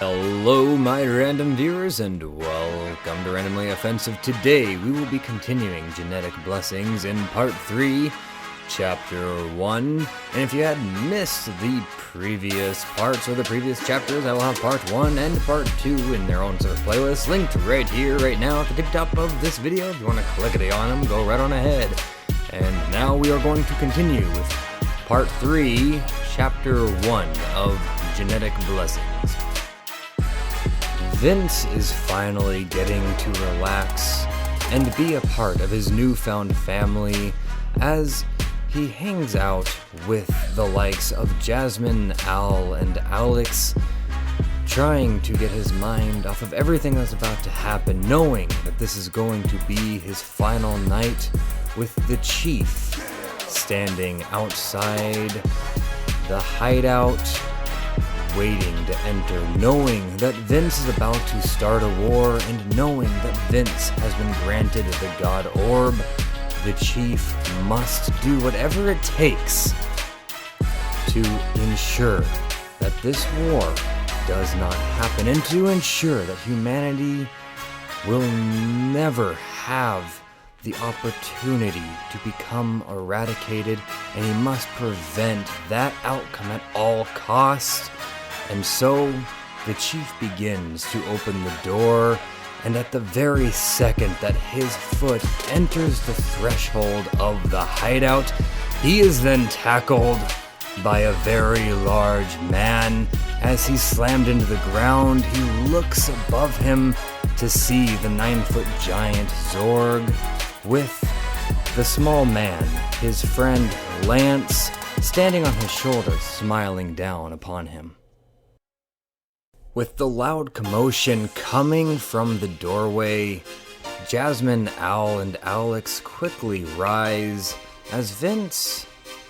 Hello, my random viewers, and welcome to Randomly Offensive. Today, we will be continuing Genetic Blessings in Part 3, Chapter 1. And if you had missed the previous parts or the previous chapters, I will have Part 1 and Part 2 in their own sort of playlist, linked right here, right now, at the tip top of this video. If you want to clickety on them, go right on ahead. And now we are going to continue with Part 3, Chapter 1 of Genetic Blessings. Vince is finally getting to relax and be a part of his newfound family as he hangs out with the likes of Jasmine, Al, and Alex, trying to get his mind off of everything that's about to happen, knowing that this is going to be his final night with the Chief standing outside the hideout, waiting to enter, knowing that Vince is about to start a war, and knowing that Vince has been granted the God Orb. The Chief must do whatever it takes to ensure that this war does not happen, and to ensure that humanity will never have the opportunity to become eradicated, and he must prevent that outcome at all costs. And so, the Chief begins to open the door, and at the very second that his foot enters the threshold of the hideout, he is then tackled by a very large man. As he's slammed into the ground, he looks above him to see the 9-foot giant Zorg, with the small man, his friend Lance, standing on his shoulders, smiling down upon him. With the loud commotion coming from the doorway, Jasmine, Al, and Alex quickly rise as Vince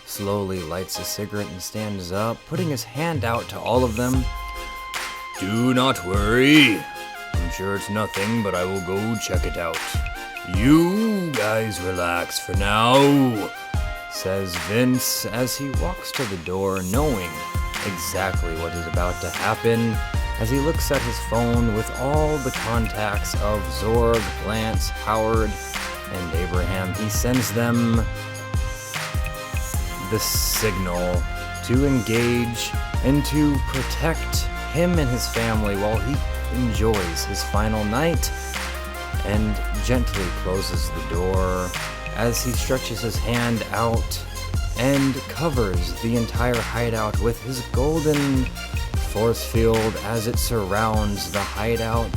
slowly lights a cigarette and stands up, putting his hand out to all of them. "Do not worry. I'm sure it's nothing, but I will go check it out. You guys relax for now," says Vince as he walks to the door, knowing exactly what is about to happen. As he looks at his phone with all the contacts of Zorg, Lance, Howard, and Abraham, he sends them the signal to engage and to protect him and his family while he enjoys his final night, and gently closes the door as he stretches his hand out and covers the entire hideout with his golden force field as it surrounds the hideout.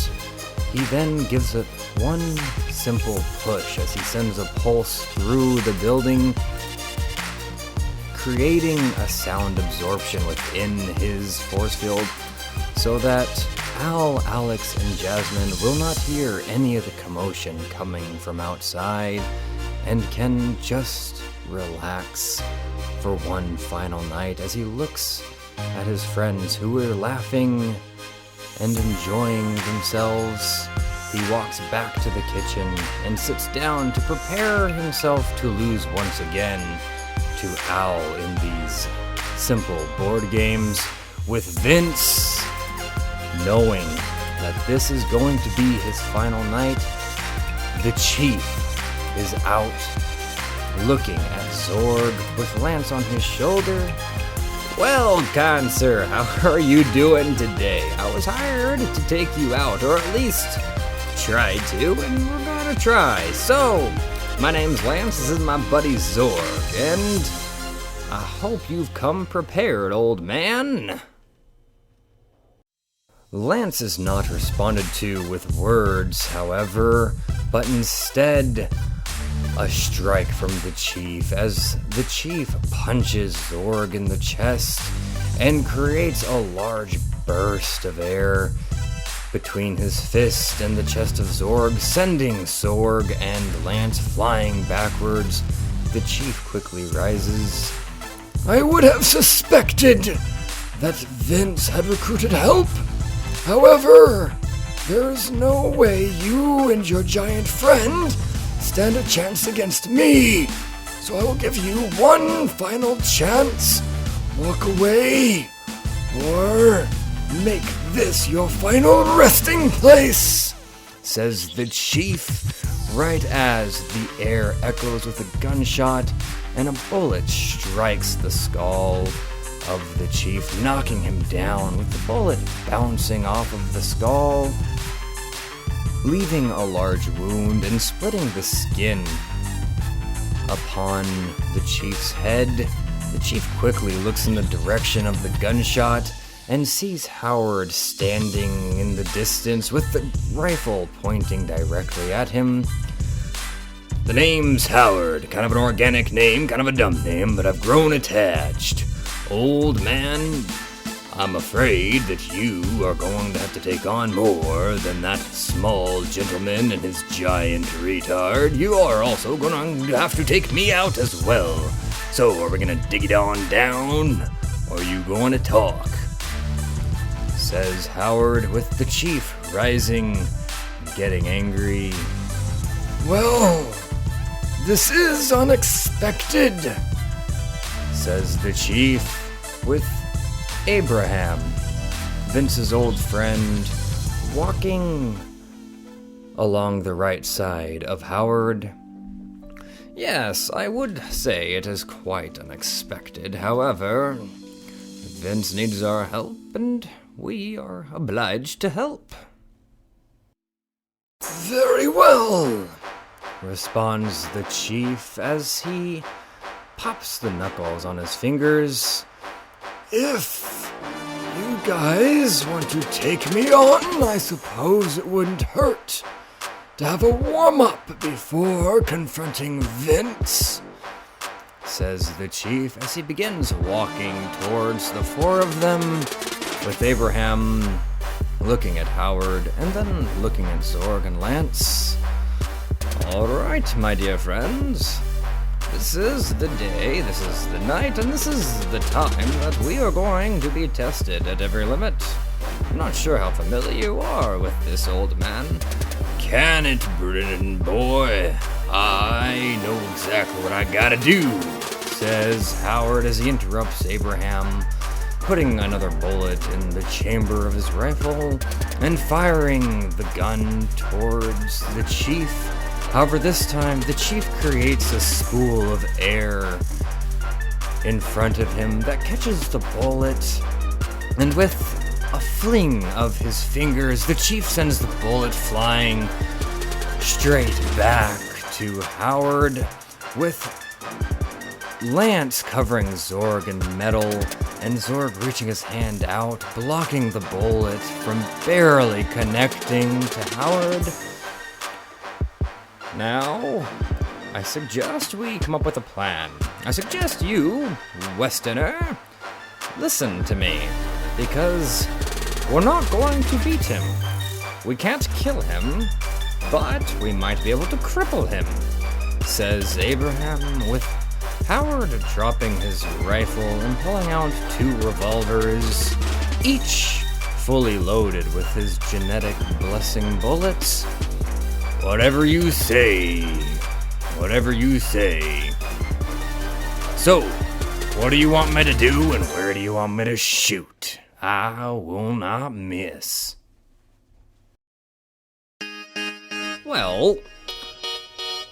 He then gives it one simple push as he sends a pulse through the building, creating a sound absorption within his force field so that Al, Alex, and Jasmine will not hear any of the commotion coming from outside and can just relax for one final night as he looks at his friends who were laughing and enjoying themselves. He walks back to the kitchen and sits down to prepare himself to lose once again to Al in these simple board games, with Vince knowing that this is going to be his final night. The Chief is out looking at Zorg with Lance on his shoulder. "Well, kind sir, how are you doing today? I was hired to take you out, or at least try to, and we're gonna try. So, my name's Lance, this is my buddy Zorg, and I hope you've come prepared, old man." Lance is not responded to with words, however, but instead a strike from the Chief as the Chief punches Zorg in the chest and creates a large burst of air between his fist and the chest of Zorg, sending Zorg and Lance flying backwards. The Chief quickly rises. "I would have suspected that Vince had recruited help. However, there is no way you and your giant friend stand a chance against me, so I will give you one final chance. Walk away, or make this your final resting place, says the chief, right as the air echoes with a gunshot and a bullet strikes the skull of the chief, knocking him down, with the bullet bouncing off of the skull, leaving a large wound and splitting the skin upon the chief's head. The chief quickly looks in the direction of the gunshot and sees Howard standing in the distance with the rifle pointing directly at him. The name's Howard, kind of an organic name, kind of a dumb name, but I've grown attached. Old man, I'm afraid that you are going to have to take on more than that small gentleman and his giant retard. You are also going to have to take me out as well. So, are we going to dig it on down, or are you going to talk? Says Howard, with the chief rising, getting angry. Well, this is unexpected, says the chief, with Abraham, Vince's old friend, walking along the right side of Howard. Yes, I would say it is quite unexpected. However, Vince needs our help, and we are obliged to help. Very well, responds the chief as he pops the knuckles on his fingers. If you guys want to take me on, I suppose it wouldn't hurt to have a warm-up before confronting Vince, says the chief as he begins walking towards the four of them, with Abraham looking at Howard and then looking at Zorg and Lance. All right, my dear friends. This is the day, this is the night, and this is the time that we are going to be tested at every limit. I'm not sure how familiar you are with this old man. Can it, Brennan boy? I know exactly what I gotta do, says Howard as he interrupts Abraham, putting another bullet in the chamber of his rifle and firing the gun towards the chief. However, this time, the chief creates a spool of air in front of him that catches the bullet, and with a fling of his fingers, the chief sends the bullet flying straight back to Howard, with Lance covering Zorg in metal, and Zorg reaching his hand out, blocking the bullet from barely connecting to Howard. Now, I suggest we come up with a plan. I suggest you, Westerner, listen to me, because we're not going to beat him. We can't kill him, but we might be able to cripple him, says Abraham, with Howard dropping his rifle and pulling out 2 revolvers, each fully loaded with his genetic blessing bullets. Whatever you say. Whatever you say. So, what do you want me to do and where do you want me to shoot? I will not miss. Well,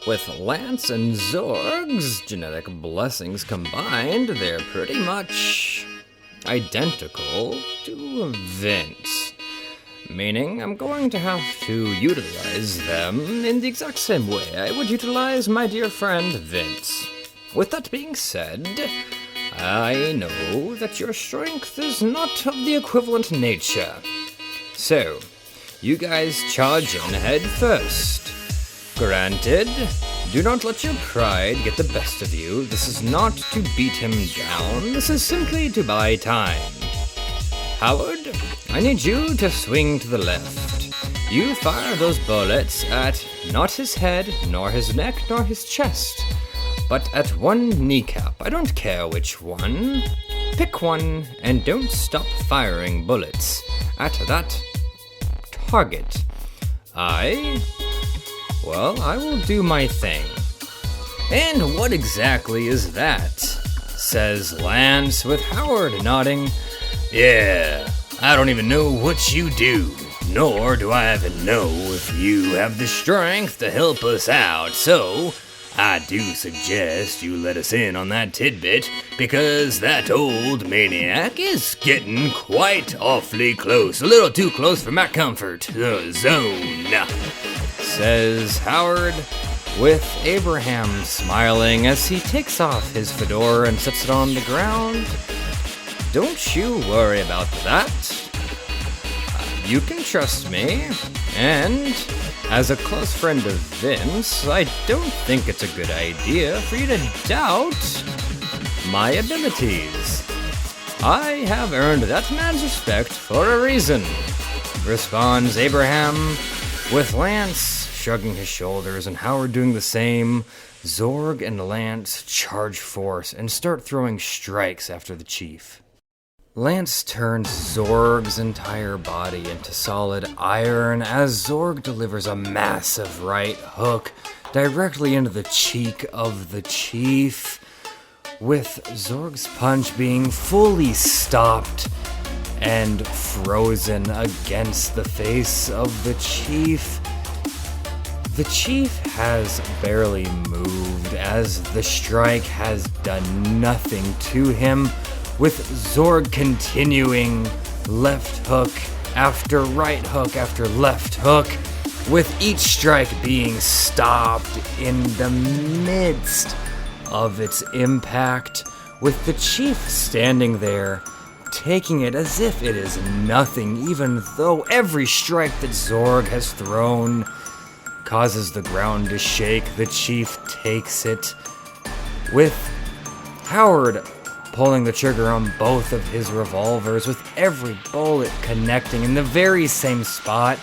with Lance and Zorg's genetic blessings combined, they're pretty much identical to Vince. Meaning, I'm going to have to utilize them in the exact same way I would utilize my dear friend Vince. With that being said, I know that your strength is not of the equivalent nature. So, you guys charge in head first. Granted, do not let your pride get the best of you. This is not to beat him down, this is simply to buy time. Howard, I need you to swing to the left. You fire those bullets at not his head, nor his neck, nor his chest, but at one kneecap. I don't care which one. Pick one, and don't stop firing bullets at that target. I will do my thing. And what exactly is that? Says Lance, with Howard nodding. Yeah, I don't even know what you do, nor do I even know if you have the strength to help us out, so I do suggest you let us in on that tidbit, because that old maniac is getting quite awfully close, a little too close for my comfort zone, says Howard, with Abraham smiling as he takes off his fedora and sets it on the ground. Don't you worry about that. You can trust me, and as a close friend of Vince, I don't think it's a good idea for you to doubt my abilities. I have earned that man's respect for a reason, responds Abraham, with Lance shrugging his shoulders and Howard doing the same. Zorg and Lance charge force and start throwing strikes after the chief. Lance turns Zorg's entire body into solid iron as Zorg delivers a massive right hook directly into the cheek of the chief, with Zorg's punch being fully stopped and frozen against the face of the chief. The chief has barely moved as the strike has done nothing to him, with Zorg continuing left hook after right hook after left hook, with each strike being stopped in the midst of its impact, with the chief standing there, taking it as if it is nothing, even though every strike that Zorg has thrown causes the ground to shake. The chief takes it, with Howard pulling the trigger on both of his revolvers, with every bullet connecting in the very same spot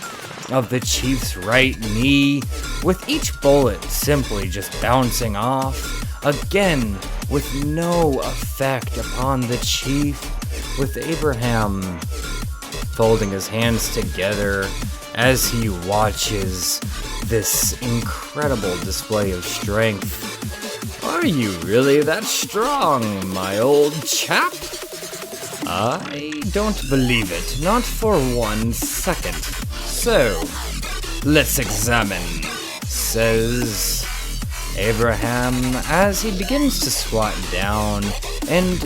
of the chief's right knee, with each bullet simply just bouncing off, again with no effect upon the chief, with Abraham folding his hands together as he watches this incredible display of strength. Are you really that strong, my old chap? I don't believe it, not for 1 second. So, let's examine, says Abraham as he begins to squat down and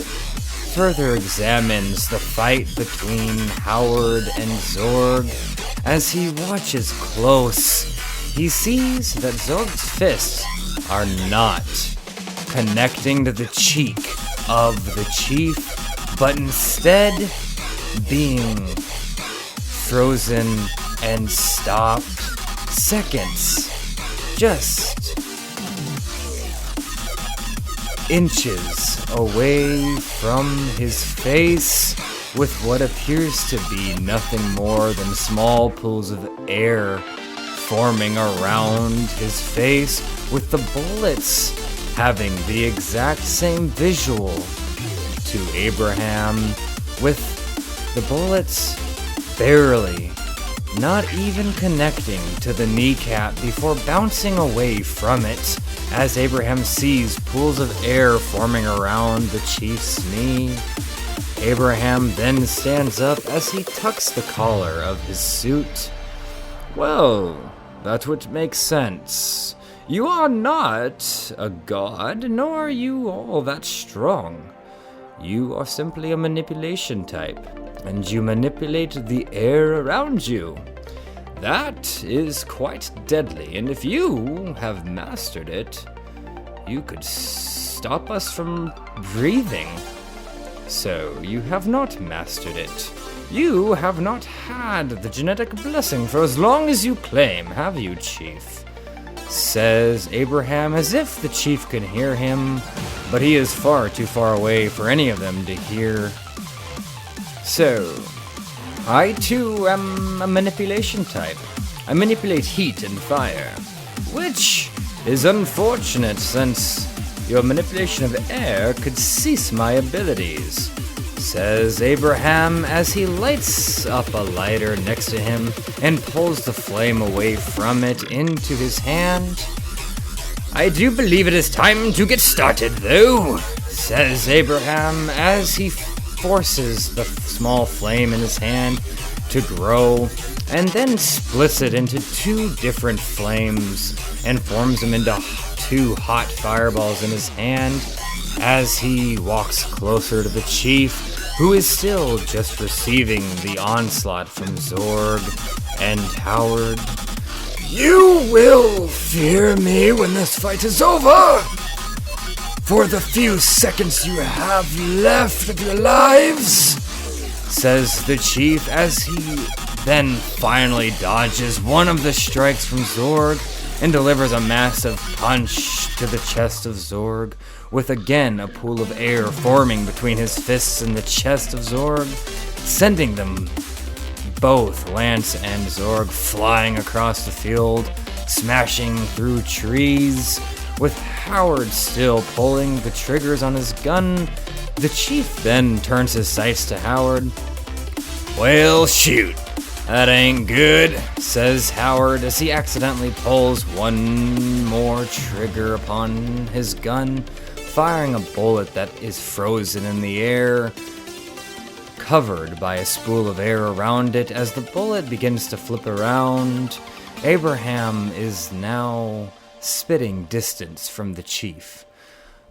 further examines the fight between Howard and Zorg. As he watches close, he sees that Zorg's fists are not connecting to the cheek of the chief, but instead being frozen and stopped seconds, just inches away from his face, with what appears to be nothing more than small pools of air forming around his face, with the bullets having the exact same visual to Abraham, with the bullets barely, not even connecting to the kneecap before bouncing away from it, as Abraham sees pools of air forming around the chief's knee. Abraham then stands up as he tucks the collar of his suit. Well, that would make sense. You are not a god, nor are you all that strong. You are simply a manipulation type, and you manipulate the air around you. That is quite deadly, and if you have mastered it, you could stop us from breathing. So, you have not mastered it. You have not had the genetic blessing for as long as you claim, have you, Chief? Says Abraham, as if the chief can hear him, but he is far too far away for any of them to hear. So, I too am a manipulation type. I manipulate heat and fire, which is unfortunate since your manipulation of air could cease my abilities, says Abraham as he lights up a lighter next to him and pulls the flame away from it into his hand. I do believe it is time to get started, though, says Abraham as he forces the small flame in his hand to grow, and then splits it into two different flames and forms them into two hot fireballs in his hand as he walks closer to the chief, who is still just receiving the onslaught from Zorg and Howard. "You will fear me when this fight is over. For the few seconds you have left of your lives," says the chief as he then finally dodges one of the strikes from Zorg and delivers a massive punch to the chest of Zorg, with again a pool of air forming between his fists and the chest of Zorg, sending them both, Lance and Zorg, flying across the field, smashing through trees. With Howard still pulling the triggers on his gun, the chief then turns his sights to Howard. "Well, shoot. That ain't good," says Howard as he accidentally pulls one more trigger upon his gun, firing a bullet that is frozen in the air, covered by a spool of air around it. As the bullet begins to flip around, Abraham is now spitting distance from the chief.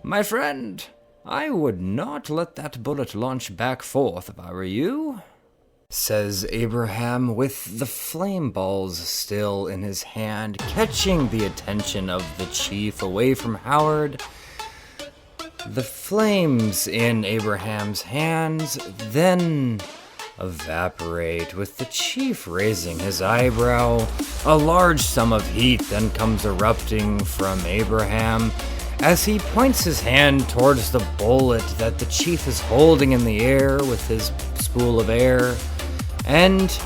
"My friend, I would not let that bullet launch back forth if I were you," says Abraham, with the flame balls still in his hand, catching the attention of the chief away from Howard. The flames in Abraham's hands then evaporate, with the chief raising his eyebrow. A large sum of heat then comes erupting from Abraham as he points his hand towards the bullet that the chief is holding in the air with his spool of air. And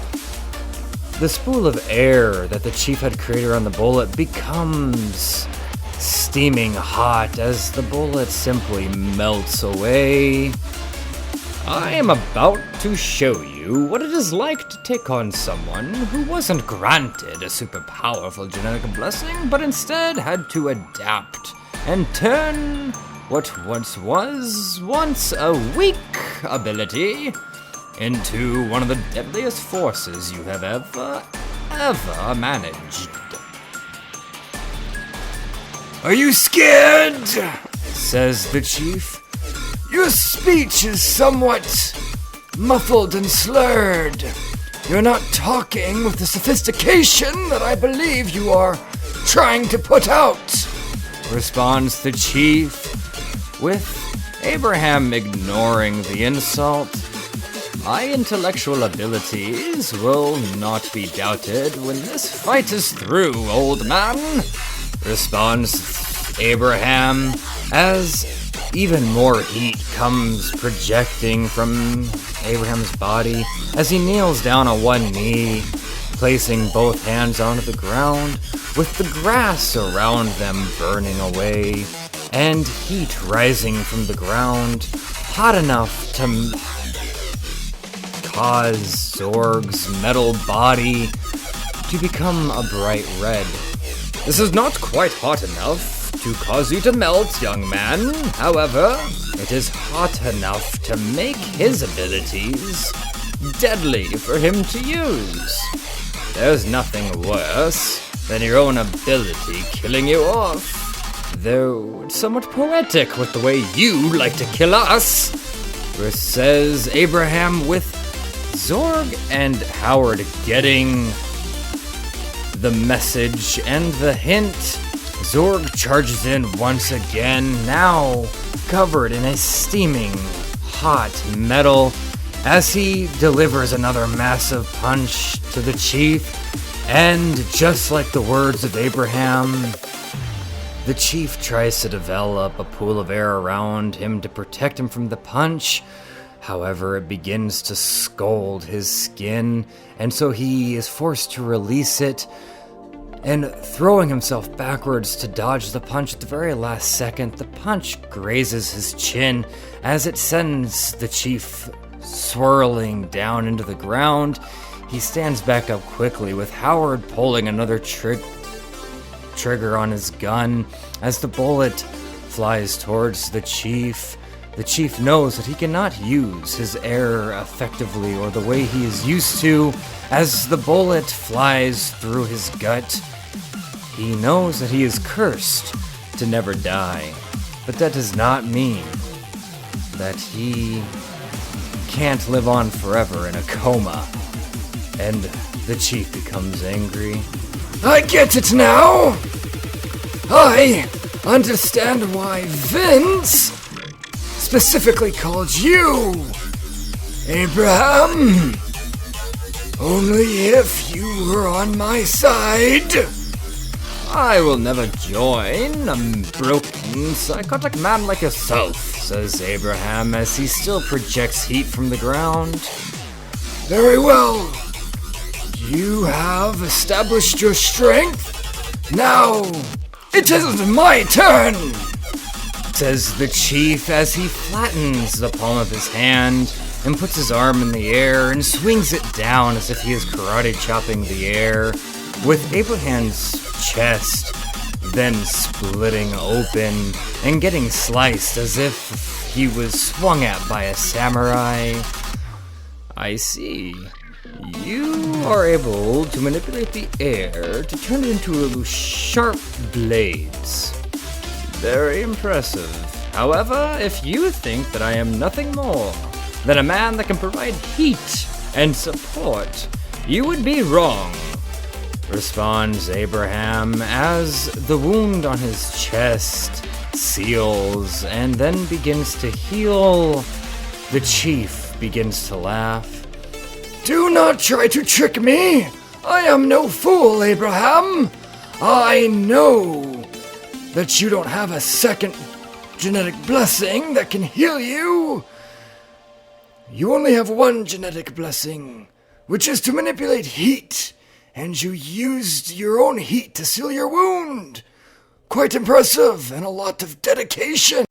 the spool of air that the chief had created on the bullet becomes steaming hot as the bullet simply melts away. "I am about to show you what it is like to take on someone who wasn't granted a super powerful genetic blessing, but instead had to adapt and turn what once was a weak ability into one of the deadliest forces you have ever managed." "Are you scared?" says the chief. "Your speech is somewhat muffled and slurred. You're not talking with the sophistication that I believe you are trying to put out," responds the chief, with Abraham ignoring the insult. "My intellectual abilities will not be doubted when this fight is through, old man," responds Abraham, as even more heat comes projecting from Abraham's body as he kneels down on one knee, placing both hands onto the ground, with the grass around them burning away, and heat rising from the ground, hot enough to cause Zorg's metal body to become a bright red. "This is not quite hot enough to cause you to melt, young man. However, it is hot enough to make his abilities deadly for him to use. There's nothing worse than your own ability killing you off, though it's somewhat poetic with the way you like to kill us," says Abraham, with Zorg and Howard getting the message and the hint. Zorg charges in once again, now covered in a steaming hot metal, as he delivers another massive punch to the chief. And just like the words of Abraham, the chief tries to develop a pool of air around him to protect him from the punch. However, it begins to scald his skin, and so he is forced to release it, and throwing himself backwards to dodge the punch at the very last second, the punch grazes his chin as it sends the chief swirling down into the ground. He stands back up quickly, with Howard pulling another trigger on his gun as the bullet flies towards the chief, the chief knows that he cannot use his air effectively or the way he is used to as the bullet flies through his gut. He knows that he is cursed to never die, but that does not mean that he can't live on forever in a coma. And the chief becomes angry. I get it now! I understand why Vince specifically called you Abraham. Only if you were on my side. I will never join a broken, psychotic man like yourself, says Abraham as he still projects heat from the ground. Very well. You have established your strength. Now, it is my turn, says the chief as he flattens the palm of his hand and puts his arm in the air and swings it down as if he is karate chopping the air, with Abraham's chest then splitting open and getting sliced as if he was swung at by a samurai. I see. You are able to manipulate the air to turn it into sharp blades. Very impressive. However, if you think that I am nothing more than a man that can provide heat and support, you would be wrong, responds Abraham as the wound on his chest seals and then begins to heal. The chief begins to laugh. Do not try to trick me! I am no fool, Abraham! I know that you don't have a second genetic blessing that can heal you. You only have one genetic blessing, which is to manipulate heat, and you used your own heat to seal your wound. Quite impressive, and a lot of dedication.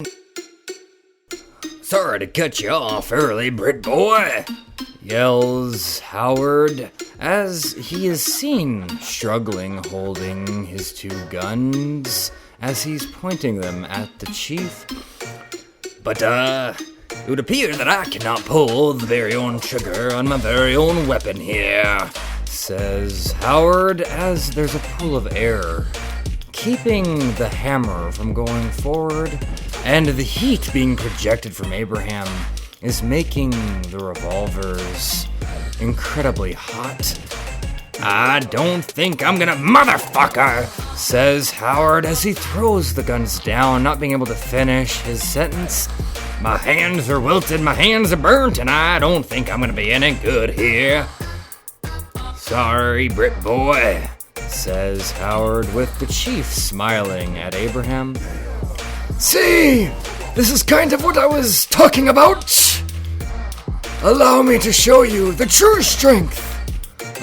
Sorry to cut you off early, Brit boy, yells Howard as he is seen struggling holding his two guns as he's pointing them at the chief. But, it would appear that I cannot pull the very own trigger on my very own weapon here, says Howard as there's a pool of air keeping the hammer from going forward, and the heat being projected from Abraham is making the revolvers incredibly hot. I don't think I'm gonna motherfucker, says Howard as he throws the guns down, not being able to finish his sentence. My hands are wilted, my hands are burnt, and I don't think I'm gonna be any good here. Sorry, Brit boy, says Howard with the chief smiling at Abraham. See, this is kind of what I was talking about. Allow me to show you the true strength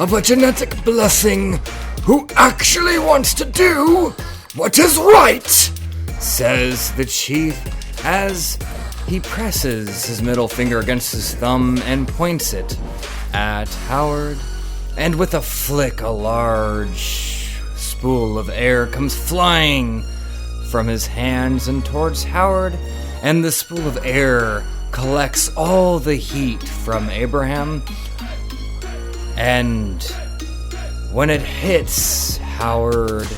of a genetic blessing who actually wants to do what is right, says the chief as he presses his middle finger against his thumb and points it at Howard. And with a flick, a large spool of air comes flying from his hands and towards Howard, and the spool of air collects all the heat from Abraham. And when it hits Howard,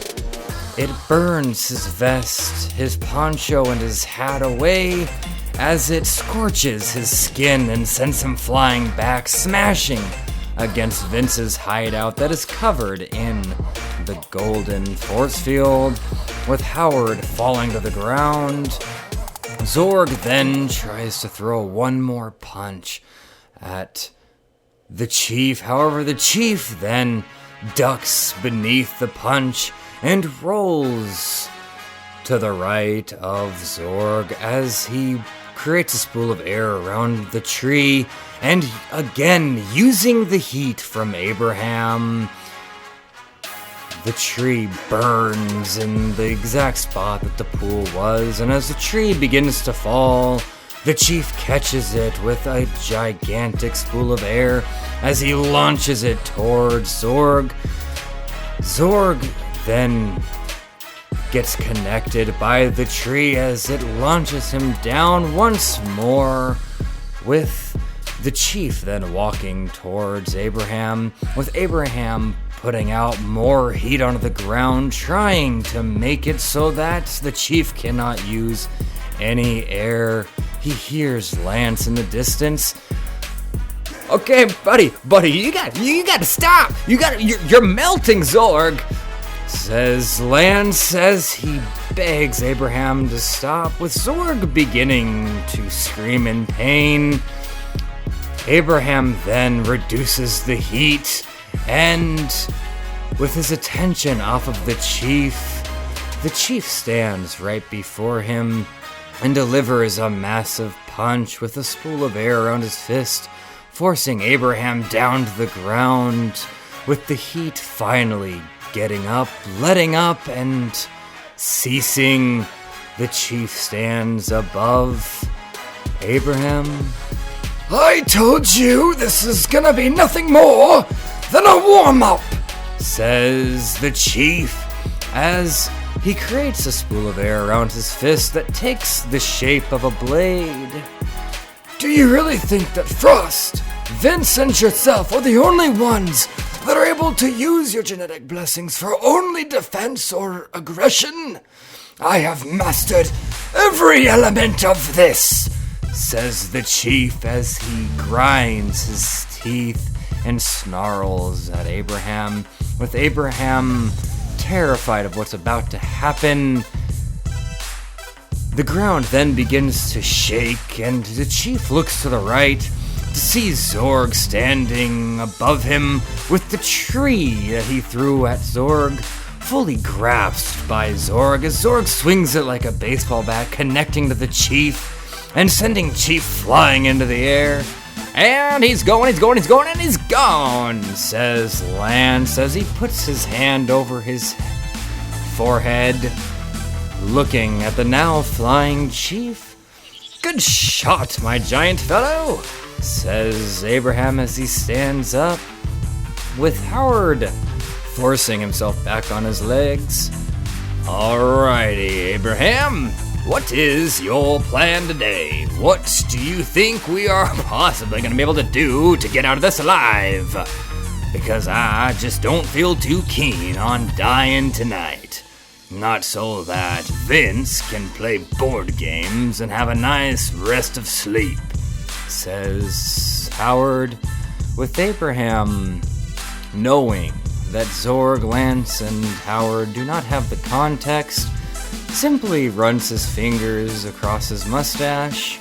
it burns his vest, his poncho, and his hat away as it scorches his skin and sends him flying back, smashing against Vince's hideout that is covered in the golden force field, with Howard falling to the ground. Zorg then tries to throw one more punch at the chief. However, the chief then ducks beneath the punch and rolls to the right of Zorg as he creates a spool of air around the tree, and again, using the heat from Abraham, the tree burns in the exact spot that the pool was, and as the tree begins to fall, the chief catches it with a gigantic spool of air as he launches it towards Zorg. Zorg then gets connected by the tree as it launches him down once more, with the chief then walking towards Abraham, with Abraham putting out more heat onto the ground, trying to make it so that the chief cannot use any air. He hears Lance in the distance. Okay, buddy, you got to stop. You're melting, Zorg, says Lance as he begs Abraham to stop, with Zorg beginning to scream in pain. Abraham then reduces the heat, and with his attention off of the chief stands right before him and delivers a massive punch with a spool of air around his fist, forcing Abraham down to the ground, with the heat finally getting up, letting up, and ceasing. The chief stands above Abraham. I told you this is gonna be nothing more than a warm-up, says the chief, as he creates a spool of air around his fist that takes the shape of a blade. Do you really think that Frost, Vince, and yourself are the only ones that are able to use your genetic blessings for only defense or aggression? I have mastered every element of this, says the chief as he grinds his teeth and snarls at Abraham, with Abraham terrified of what's about to happen. The ground then begins to shake, and the chief looks to the right to see Zorg standing above him, with the tree that he threw at Zorg fully grasped by Zorg, as Zorg swings it like a baseball bat, connecting to the chief and sending Chief flying into the air. And he's going, and he's gone, says Lance as he puts his hand over his forehead, looking at the now flying chief. Good shot, my giant fellow, says Abraham as he stands up, with Howard forcing himself back on his legs. Alrighty, Abraham. What is your plan today? What do you think we are possibly going to be able to do to get out of this alive? Because I just don't feel too keen on dying tonight. Not so that Vince can play board games and have a nice rest of sleep, says Howard, with Abraham knowing that Zorg, Lance, and Howard do not have the context, simply runs his fingers across his mustache.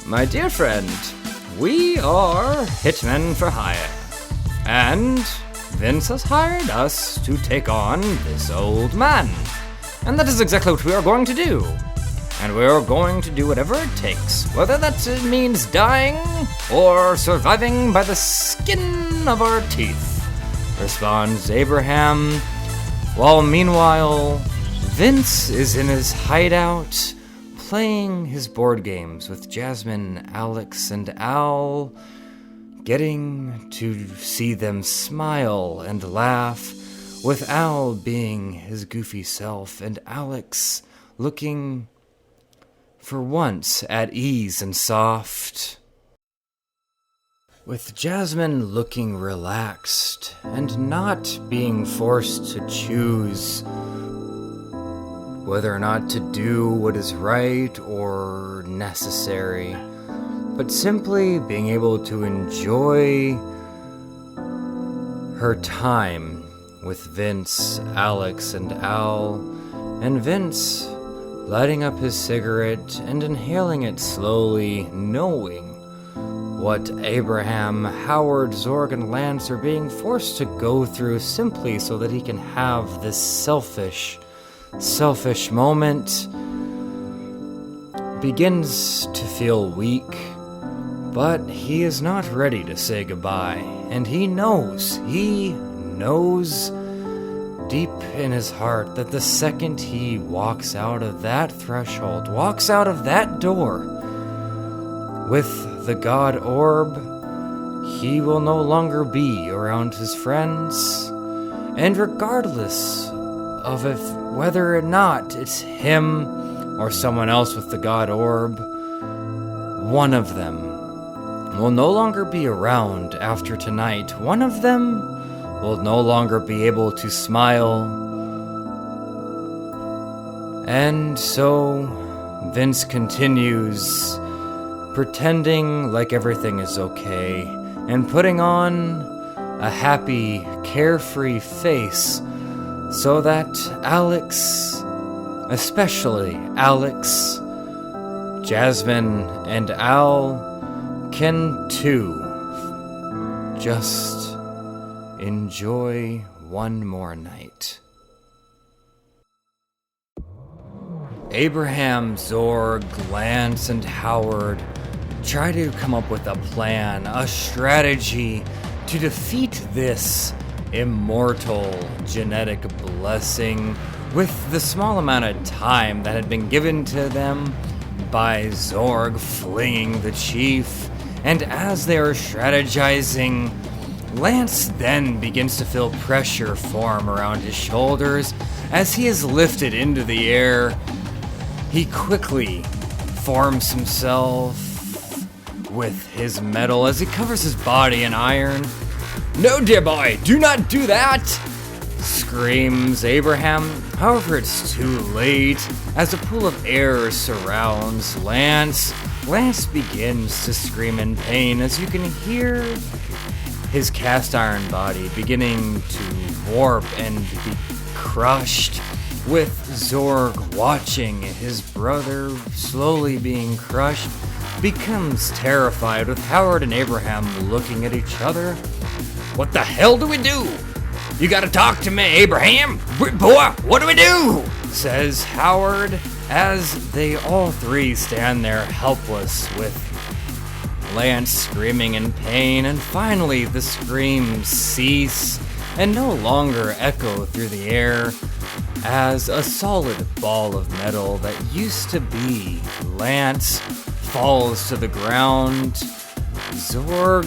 My dear friend, we are hitmen for hire, and Vince has hired us to take on this old man. And that is exactly what we are going to do. And we are going to do whatever it takes, whether that means dying or surviving by the skin of our teeth, responds Abraham, while meanwhile Vince is in his hideout, playing his board games with Jasmine, Alex, and Al, getting to see them smile and laugh, with Al being his goofy self and Alex looking, for once, at ease and soft. With Jasmine looking relaxed and not being forced to choose whether or not to do what is right or necessary, but simply being able to enjoy her time with Vince, Alex, and Al, and Vince lighting up his cigarette and inhaling it slowly, knowing what Abraham, Howard, Zorg, and Lance are being forced to go through simply so that he can have this selfish moment, begins to feel weak, but he is not ready to say goodbye, and he knows deep in his heart that the second he walks out of that threshold, walks out of that door with the God Orb, he will no longer be around his friends, and regardless of if whether or not it's him or someone else with the God Orb, one of them will no longer be around after tonight. One of them will no longer be able to smile. And so Vince continues pretending like everything is okay and putting on a happy, carefree face so that Alex, especially Alex, Jasmine, and Al can too just enjoy one more night. Abraham, Zorg, Lance, and Howard try to come up with a plan, a strategy to defeat this immortal genetic blessing with the small amount of time that had been given to them by Zorg flinging the chief. And as they are strategizing, Lance then begins to feel pressure form around his shoulders as he is lifted into the air. He quickly forms himself with his metal as he covers his body in iron. "No, dear boy, do not do that!" screams Abraham. However, it's too late as a pool of air surrounds Lance. Lance begins to scream in pain as you can hear his cast iron body beginning to warp and be crushed, with Zorg watching his brother slowly being crushed, becomes terrified, with Howard and Abraham looking at each other. "What the hell do we do? You gotta talk to me, Abraham! Boy, what do we do?" says Howard, as they all three stand there helpless, with Lance screaming in pain. And finally the screams cease and no longer echo through the air, as a solid ball of metal that used to be Lance falls to the ground. Zorg,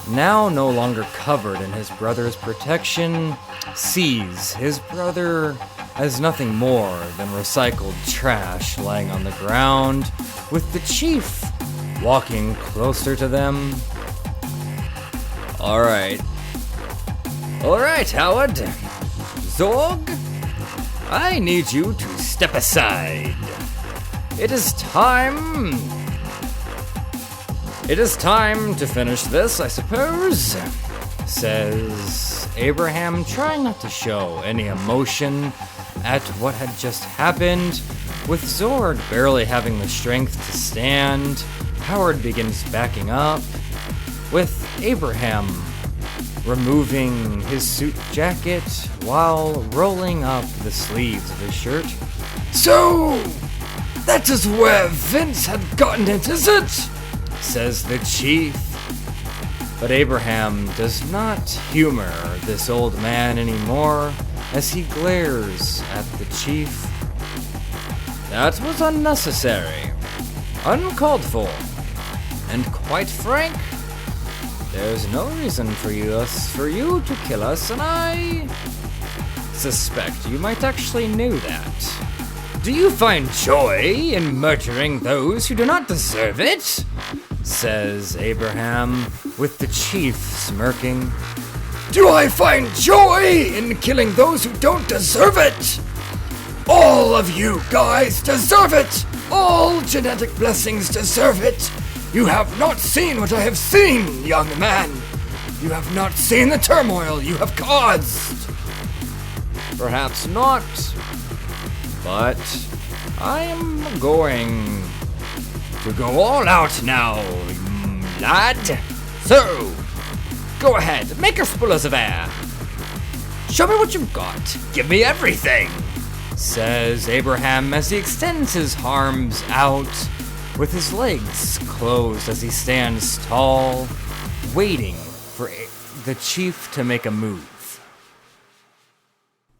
now no longer covered in his brother's protection, sees his brother as nothing more than recycled trash lying on the ground, with the chief walking closer to them. Alright, Howard. Zorg, I need you to step aside. It is time to finish this, I suppose, says Abraham, trying not to show any emotion at what had just happened. With Zorg barely having the strength to stand, Howard begins backing up, with Abraham removing his suit jacket while rolling up the sleeves of his shirt. "So, that is where Vince had gotten it, is it?" says the chief. But Abraham does not humor this old man anymore as he glares at the chief. "That was unnecessary, uncalled for, and quite frank, there's no reason for you to kill us, and I suspect you might actually know that. Do you find joy in murdering those who do not deserve it?" says Abraham, with the chief smirking. "Do I find joy in killing those who don't deserve it? All of you guys deserve it! All genetic blessings deserve it! You have not seen what I have seen, young man! You have not seen the turmoil you have caused!" "Perhaps not, but I am going to go all out now, lad. So, go ahead, make your spoilers of air. Show me what you've got. Give me everything," says Abraham as he extends his arms out, with his legs closed as he stands tall, waiting for the chief to make a move.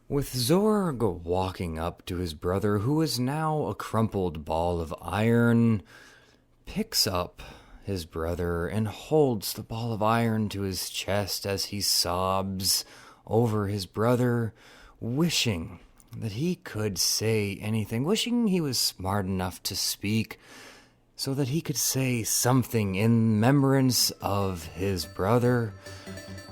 With Zorg walking up to his brother, who is now a crumpled ball of iron, picks up his brother and holds the ball of iron to his chest as he sobs over his brother, wishing that he could say anything, wishing he was smart enough to speak so that he could say something in remembrance of his brother.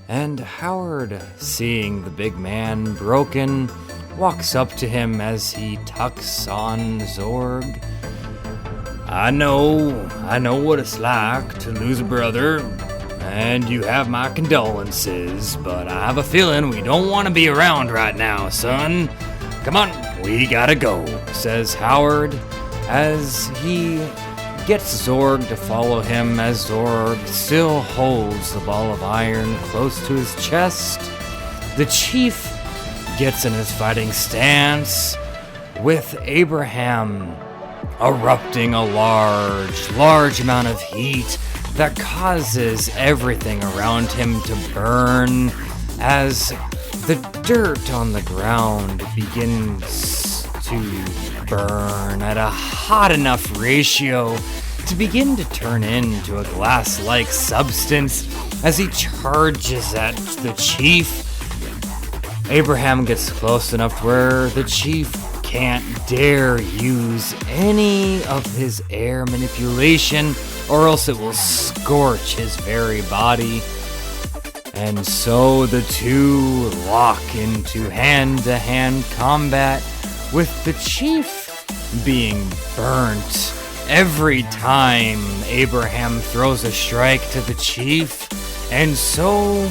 And Howard, seeing the big man broken, walks up to him as he tucks on Zorg. I know what it's like to lose a brother, and you have my condolences, but I have a feeling we don't want to be around right now, son. Come on, we gotta go, says Howard, as he gets Zorg to follow him, as Zorg still holds the ball of iron close to his chest. The chief gets in his fighting stance, with Abraham erupting a large amount of heat that causes everything around him to burn, as the dirt on the ground begins to burn at a hot enough ratio to begin to turn into a glass-like substance as he charges at the chief. Abraham gets close enough to where the chief can't dare use any of his air manipulation, or else it will scorch his very body. And so the two lock into hand-to-hand combat, with the chief being burnt every time Abraham throws a strike to the chief. And so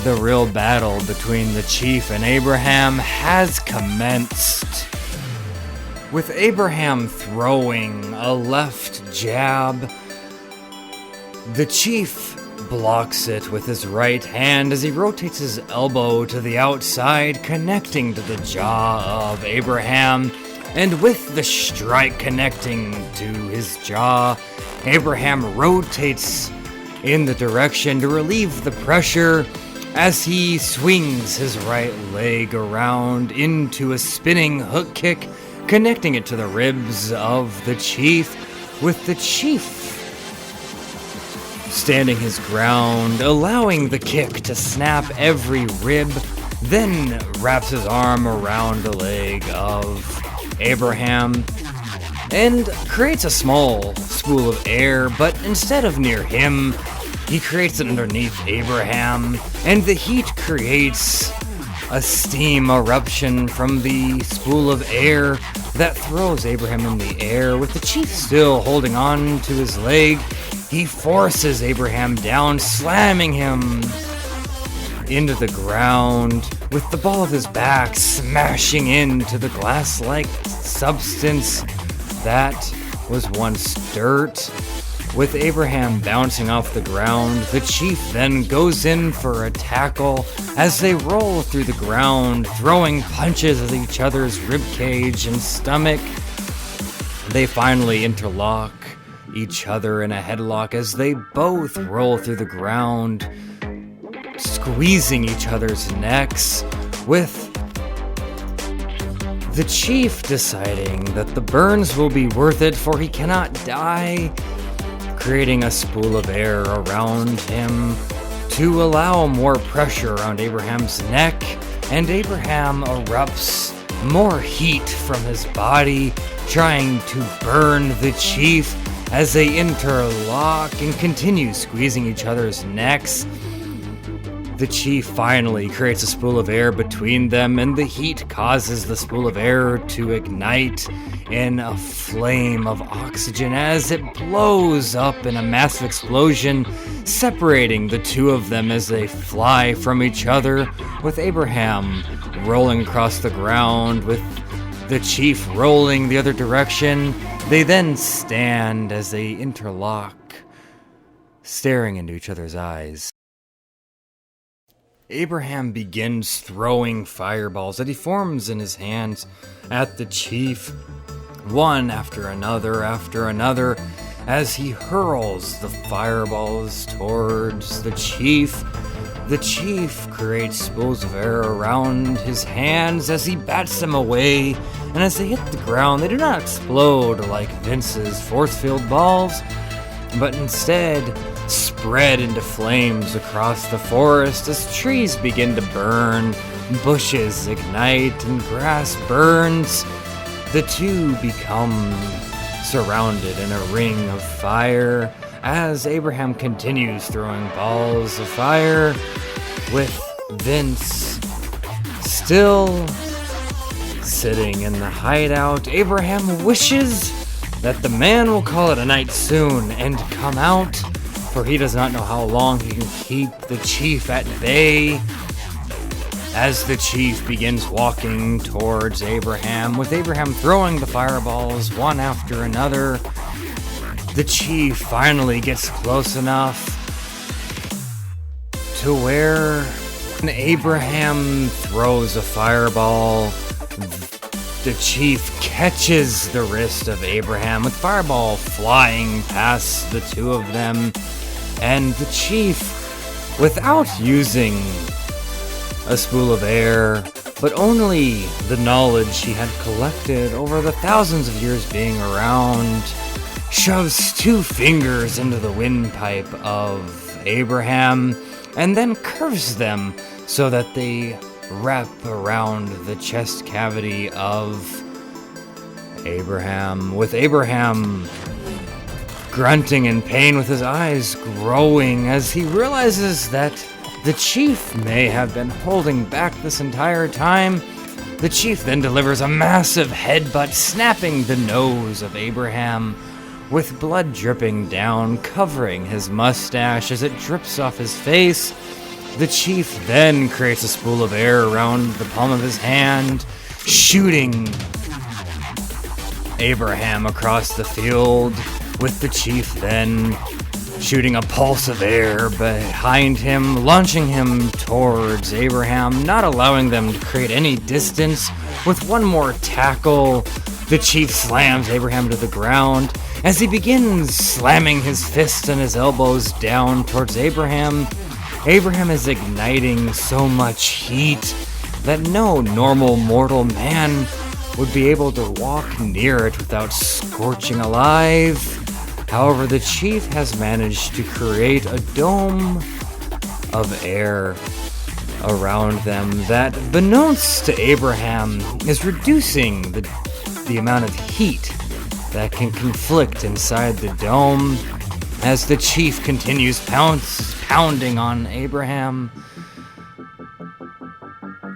the real battle between the chief and Abraham has commenced, with Abraham throwing a left jab. The chief blocks it with his right hand as he rotates his elbow to the outside, connecting to the jaw of Abraham. And with the strike connecting to his jaw, Abraham rotates in the direction to relieve the pressure as he swings his right leg around into a spinning hook kick, connecting it to the ribs of the chief, with the chief standing his ground, allowing the kick to snap every rib, then wraps his arm around the leg of Abraham and creates a small spool of air, but instead of near him, he creates it underneath Abraham, and the heat creates a steam eruption from the spool of air that throws Abraham in the air. With the chief still holding on to his leg, he forces Abraham down, slamming him into the ground, with the ball of his back smashing into the glass-like substance that was once dirt. With Abraham bouncing off the ground, the chief then goes in for a tackle as they roll through the ground, throwing punches at each other's ribcage and stomach. They finally interlock each other in a headlock as they both roll through the ground, squeezing each other's necks, with the chief deciding that the burns will be worth it, for he cannot die, creating a spool of air around him to allow more pressure around Abraham's neck, and Abraham erupts more heat from his body, trying to burn the chief as they interlock and continue squeezing each other's necks. The chief finally creates a spool of air between them, and the heat causes the spool of air to ignite in a flame of oxygen as it blows up in a massive explosion, separating the two of them as they fly from each other, with Abraham rolling across the ground, with the chief rolling the other direction. They then stand as they interlock, staring into each other's eyes. Abraham begins throwing fireballs that he forms in his hands at the chief, one after another, as he hurls the fireballs towards the chief. The chief creates spools of air around his hands as he bats them away, and as they hit the ground, they do not explode like Vince's force-field balls, but instead spread into flames across the forest as trees begin to burn, bushes ignite and grass burns, the two become surrounded in a ring of fire as Abraham continues throwing balls of fire, with Vince still sitting in the hideout. Abraham wishes that the man will call it a night soon and come out, for he does not know how long he can keep the chief at bay. As the chief begins walking towards Abraham, with Abraham throwing the fireballs one after another, the chief finally gets close enough to where when Abraham throws a fireball, the chief catches the wrist of Abraham, with fireball flying past the two of them, and the chief, without using a spool of air, but only the knowledge he had collected over the thousands of years being around, shoves two fingers into the windpipe of Abraham, and then curves them so that they wrap around the chest cavity of Abraham, with Abraham grunting in pain, with his eyes growing as he realizes that the chief may have been holding back this entire time. The chief then delivers a massive headbutt, snapping the nose of Abraham, with blood dripping down, covering his mustache as it drips off his face. The chief then creates a spool of air around the palm of his hand, shooting Abraham across the field, with the chief then shooting a pulse of air behind him, launching him towards Abraham, not allowing them to create any distance. With one more tackle, the chief slams Abraham to the ground. As he begins slamming his fists and his elbows down towards Abraham, Abraham is igniting so much heat that no normal mortal man would be able to walk near it without scorching alive. However, the chief has managed to create a dome of air around them that, beknownst to Abraham, is reducing the amount of heat that can conflict inside the dome as the chief continues pounding on Abraham.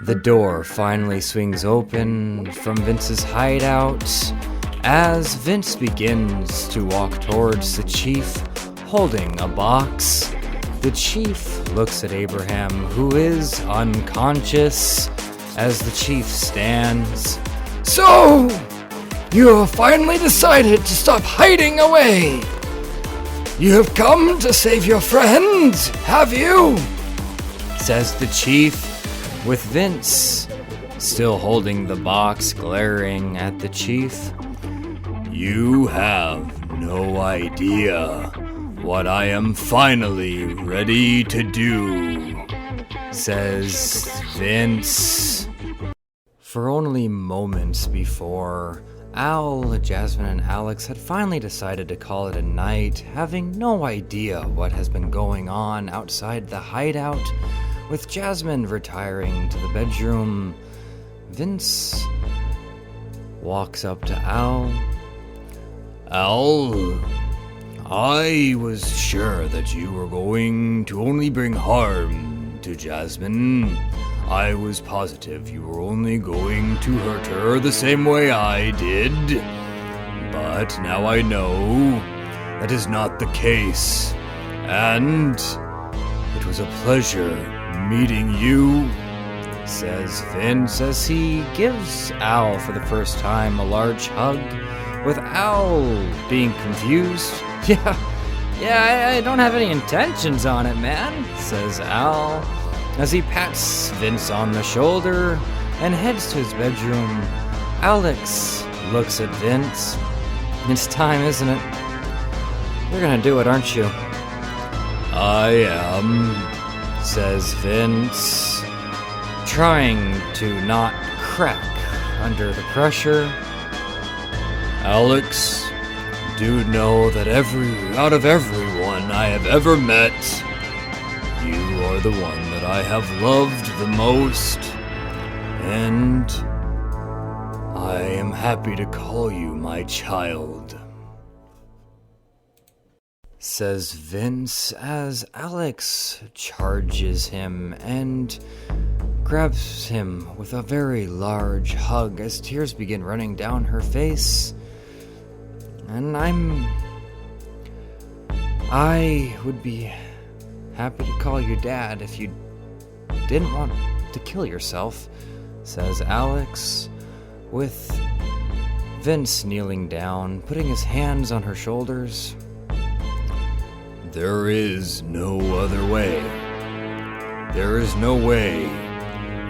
The door finally swings open from Vince's hideout as Vince begins to walk towards the chief, holding a box. The chief looks at Abraham, who is unconscious, as the chief stands. So, you have finally decided to stop hiding away. You have come to save your friend, have you? Says the chief, with Vince still holding the box, glaring at the chief. You have no idea what I am finally ready to do, says Vince. For only moments before, Al, Jasmine, and Alex had finally decided to call it a night, having no idea what has been going on outside the hideout. With Jasmine retiring to the bedroom, Vince walks up to Al. Al, I was sure that you were going to only bring harm to Jasmine. I was positive you were only going to hurt her the same way I did. But now I know that is not the case. And it was a pleasure meeting you, says Vince as he gives Al for the first time a large hug, with Al being confused. Yeah, I don't have any intentions on it, man, says Al, as he pats Vince on the shoulder and heads to his bedroom. Alex looks at Vince. It's time, isn't it? You're gonna do it, aren't you? I am, says Vince, trying to not crack under the pressure. Alex, do know that out of everyone I have ever met, you are the one that I have loved the most. and I am happy to call you my child," says Vince as Alex charges him and grabs him with a very large hug as tears begin running down her face. And I would be happy to call you Dad if you didn't want to kill yourself, says Alex, with Vince kneeling down, putting his hands on her shoulders. "There is no other way. There is no way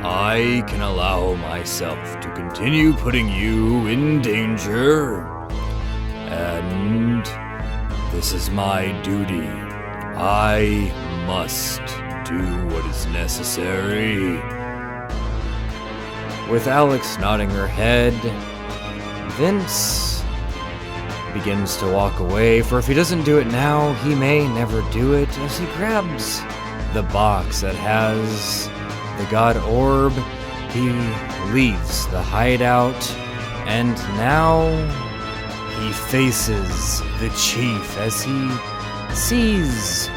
I can allow myself to continue putting you in danger. And this is my duty. I must do what is necessary." With Alex nodding her head, Vince begins to walk away, for if he doesn't do it now, he may never do it, as he grabs the box that has the god orb. He leaves the hideout, and now he faces the chief as he sees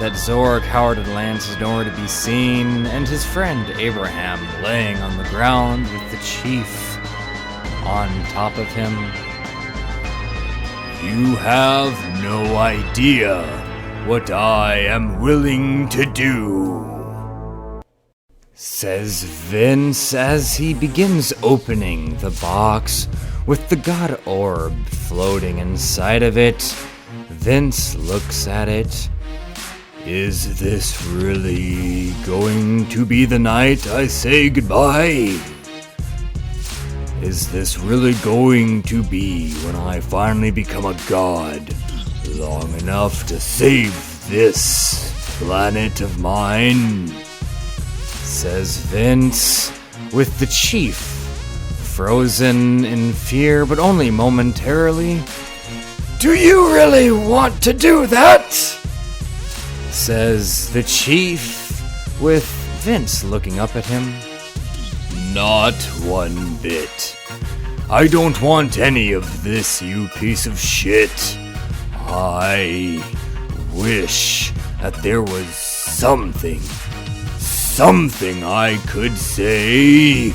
that Zor cowered at Lance is nowhere to be seen, and his friend Abraham laying on the ground with the chief on top of him. "You have no idea what I am willing to do," says Vince as he begins opening the box with the god orb floating inside of it. Vince looks at it. "Is this really going to be the night I say goodbye? Is this really going to be when I finally become a god, long enough to save this planet of mine?" says Vince, with the chief frozen in fear, but only momentarily. Do you really want to do that? says the chief, with Vince looking up at him. "Not one bit. I don't want any of this, you piece of shit. I wish that there was something I could say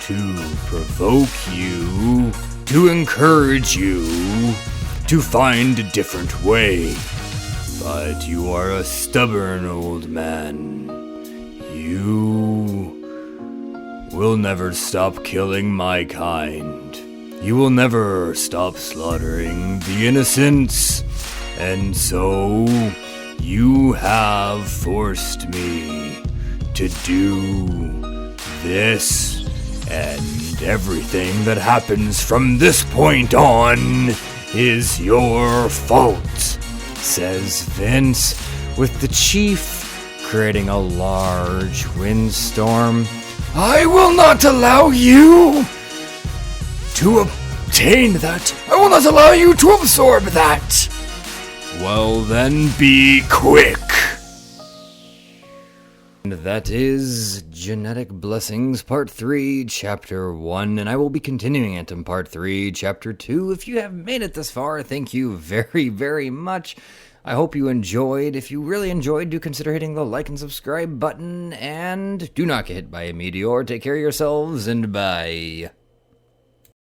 to provoke you, to encourage you, to find a different way. But you are a stubborn old man. You will never stop killing my kind. You will never stop slaughtering the innocents. And so you have forced me to do this, and everything that happens from this point on is your fault," says Vince, with the chief creating a large windstorm. I will not allow you to obtain that. I will not allow you to absorb that. "Well then, be quick." And that is Genetic Blessings Part 3, Chapter 1, and I will be continuing it in Part 3, Chapter 2. If you have made it this far, thank you very, very much. I hope you enjoyed. If you really enjoyed, do consider hitting the like and subscribe button, and do not get hit by a meteor. Take care of yourselves, and bye.